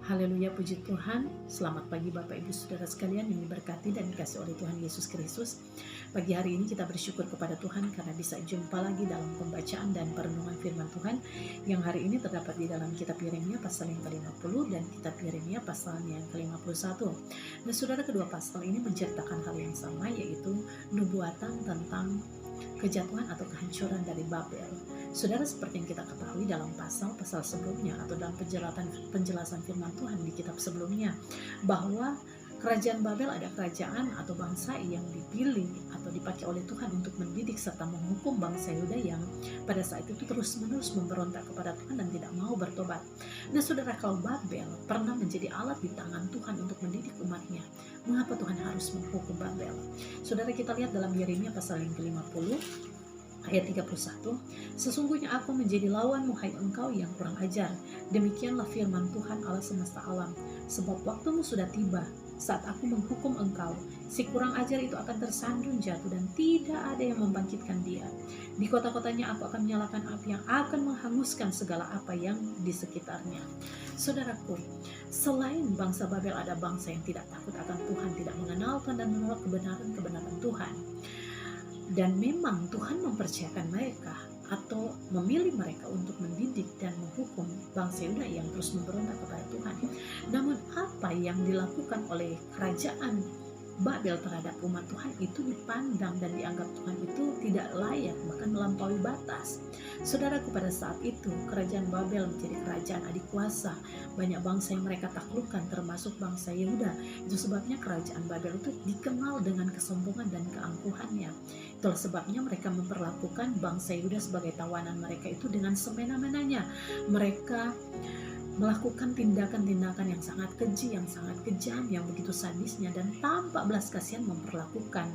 Haleluya, puji Tuhan. Selamat pagi Bapak Ibu Saudara sekalian yang diberkati dan dikasih oleh Tuhan Yesus Kristus. Pagi hari ini kita bersyukur kepada Tuhan karena bisa jumpa lagi dalam pembacaan dan perenungan firman Tuhan yang hari ini terdapat di dalam kitab Yeremia pasal yang ke-50 dan kitab Yeremia pasal yang ke-51. Nah, saudara, kedua pasal ini menceritakan hal yang sama, yaitu nubuatan tentang kejatuhan atau kehancuran dari Babel. Saudara, seperti yang kita ketahui dalam pasal-pasal sebelumnya atau dalam penjelasan firman Tuhan di kitab sebelumnya, bahwa kerajaan Babel ada kerajaan atau bangsa yang dipilih atau dipakai oleh Tuhan untuk mendidik serta menghukum bangsa Yehuda yang pada saat itu terus-menerus memberontak kepada Tuhan dan tidak mau bertobat. Nah, saudara, kalau Babel pernah menjadi alat di tangan Tuhan untuk mendidik umatnya, mengapa Tuhan harus menghukum Babel? Saudara, kita lihat dalam Yeremia pasal yang ke-50 ayat 31, sesungguhnya aku menjadi lawanmu, hai engkau yang kurang ajar. Demikianlah firman Tuhan Allah semesta alam. Sebab waktumu sudah tiba, saat aku menghukum engkau. Si kurang ajar itu akan tersandung jatuh dan tidak ada yang membangkitkan dia. Di kota-kotanya aku akan menyalakan api yang akan menghanguskan segala apa yang di sekitarnya. Saudaraku, selain bangsa Babel ada bangsa yang tidak takut akan Tuhan, tidak mengenalkan dan menolak kebenaran Tuhan. Dan memang Tuhan mempercayakan mereka atau memilih mereka untuk mendidik dan menghukum bangsa Yehuda yang terus memberontak kepada Tuhan. Namun apa yang dilakukan oleh kerajaan Babel terhadap umat Tuhan itu dipandang dan dianggap Tuhan itu tidak layak, bahkan melampaui batas. Saudaraku, pada saat itu kerajaan Babel menjadi kerajaan adik kuasa. Banyak bangsa yang mereka taklukkan termasuk bangsa Yehuda. Itu sebabnya kerajaan Babel itu dikenal dengan kesombongan dan keangkuhannya. Itulah sebabnya mereka memperlakukan bangsa Yehuda sebagai tawanan mereka itu dengan semena-menanya. Mereka melakukan tindakan-tindakan yang sangat keji, yang sangat kejam, yang begitu sadisnya, dan tanpa belas kasihan memperlakukan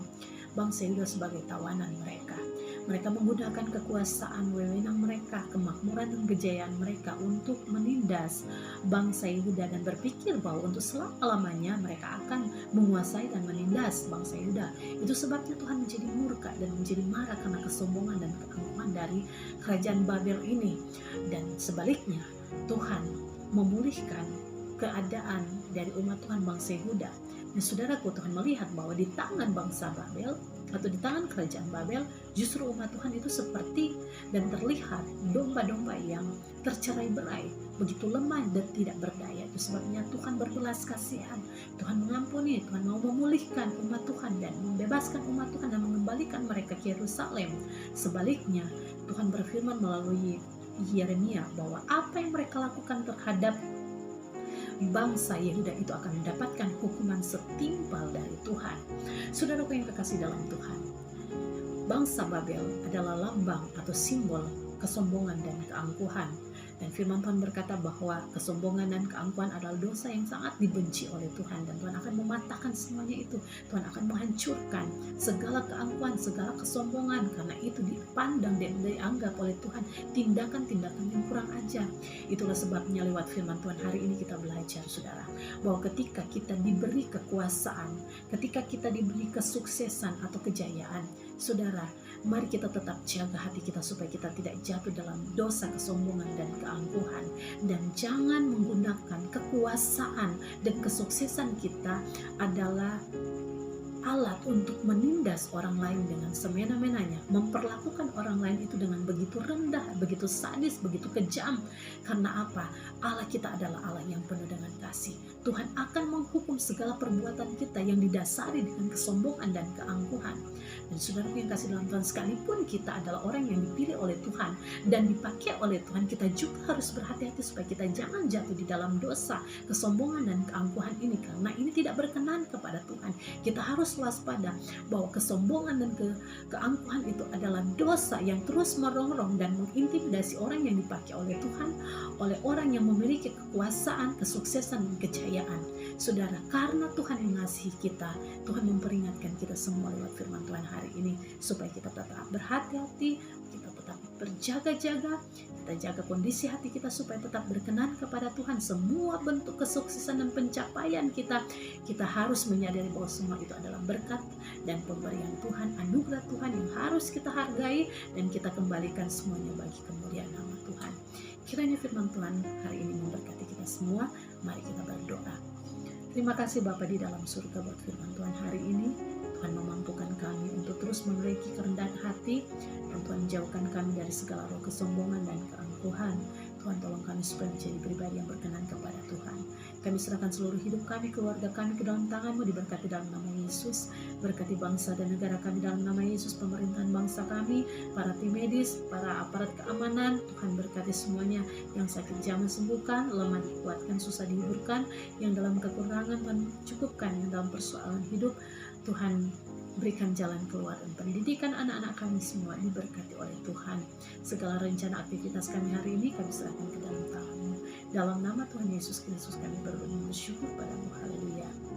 bangsa Yehuda sebagai tawanan mereka. Mereka menggunakan kekuasaan wewenang mereka, kemakmuran dan kejayaan mereka untuk menindas bangsa Yehuda dan berpikir bahwa untuk selama-lamanya mereka akan menguasai dan menindas bangsa Yehuda. Itu sebabnya Tuhan menjadi murka dan menjadi marah karena kesombongan dan keangkuhan dari kerajaan Babel ini. Dan sebaliknya, Tuhan memulihkan keadaan dari umat Tuhan bangsa Yehuda. Nah, saudaraku, Tuhan melihat bahwa di tangan bangsa Babel atau di tangan kerajaan Babel, justru umat Tuhan itu seperti dan terlihat domba-domba yang tercerai-berai, begitu lemah dan tidak berdaya. Itu sebabnya Tuhan berbelas kasihan, Tuhan mengampuni, Tuhan mau memulihkan umat Tuhan dan membebaskan umat Tuhan dan mengembalikan mereka ke Yerusalem. Sebaliknya, Tuhan berfirman melalui Yeremia bahwa apa yang mereka lakukan terhadap bangsa Yehuda itu akan mendapatkan hukuman setimpal dari Tuhan. Saudaraku yang kekasih dalam Tuhan, bangsa Babel adalah lambang atau simbol kesombongan dan keangkuhan. Dan firman Tuhan berkata bahwa kesombongan dan keangkuhan adalah dosa yang sangat dibenci oleh Tuhan. Dan Tuhan akan mematahkan semuanya itu. Tuhan akan menghancurkan segala keangkuhan, segala kesombongan. Karena itu dipandang dan dianggap oleh Tuhan tindakan-tindakan yang kurang ajar. Itulah sebabnya lewat firman Tuhan hari ini kita belajar, saudara, bahwa ketika kita diberi kekuasaan, ketika kita diberi kesuksesan atau kejayaan, saudara, mari kita tetap jaga hati kita supaya kita tidak jatuh dalam dosa kesombongan dan keangkuhan. Dan jangan menggunakan kekuasaan dan kesuksesan kita adalah alat untuk menindas orang lain dengan semena-menanya, memperlakukan orang lain itu dengan begitu rendah, begitu sadis, begitu kejam. Karena apa? Allah kita adalah Allah yang penuh dengan kasih. Tuhan akan menghukum segala perbuatan kita yang didasari dengan kesombongan dan keangkuhan. Dan saudaraku yang kasih dalam Tuhan, sekalipun kita adalah orang yang dipilih oleh Tuhan dan dipakai oleh Tuhan, kita juga harus berhati-hati supaya kita jangan jatuh di dalam dosa, kesombongan dan keangkuhan ini, karena ini tidak berkenan kepada Tuhan. Kita harus waspada bahwa kesombongan dan keangkuhan itu adalah dosa yang terus merongrong dan mengintimidasi orang yang dipakai oleh Tuhan, oleh orang yang memiliki kekuasaan, kesuksesan, dan kejayaan. Saudara, karena Tuhan mengasihi kita, Tuhan memperingatkan kita semua lewat firman Tuhan hari ini supaya kita tetap berhati-hati, kita tetap jaga-jaga, kita jaga kondisi hati kita supaya tetap berkenan kepada Tuhan. Semua bentuk kesuksesan dan pencapaian kita harus menyadari bahwa semua itu adalah berkat dan pemberian Tuhan, anugerah Tuhan yang harus kita hargai dan kita kembalikan semuanya bagi kemuliaan nama Tuhan. Kiranya firman Tuhan hari ini memberkati kita semua. Mari kita berdoa. Terima kasih Bapa di dalam surga buat firman Tuhan hari ini. Tuhan memampukan kami untuk terus memiliki kerendahan hati, dan Tuhan jauhkan kami dari segala roh kesombongan dan keangkuhan. Tuhan tolong kami supaya menjadi pribadi yang berkenan kepada Tuhan. Kami serahkan seluruh hidup kami, keluarga kami ke dalam tangan-Mu, diberkati dalam nama Yesus. Berkati bangsa dan negara kami dalam nama Yesus, pemerintahan bangsa kami, para tim medis, para aparat keamanan. Tuhan berkati semuanya, yang sakit jamah sembuhkan, lemah dikuatkan, susah dihiburkan, yang dalam kekurangan Tuhan cukupkan, yang dalam persoalan hidup Tuhan berikan jalan keluar, dan pendidikan anak-anak kami semua diberkati oleh Tuhan. Segala rencana aktivitas kami hari ini kami serahkan ke dalam tangan-Mu. Dalam nama Tuhan Yesus Kristus kami berdoa bersyukur padamu. Haleluya.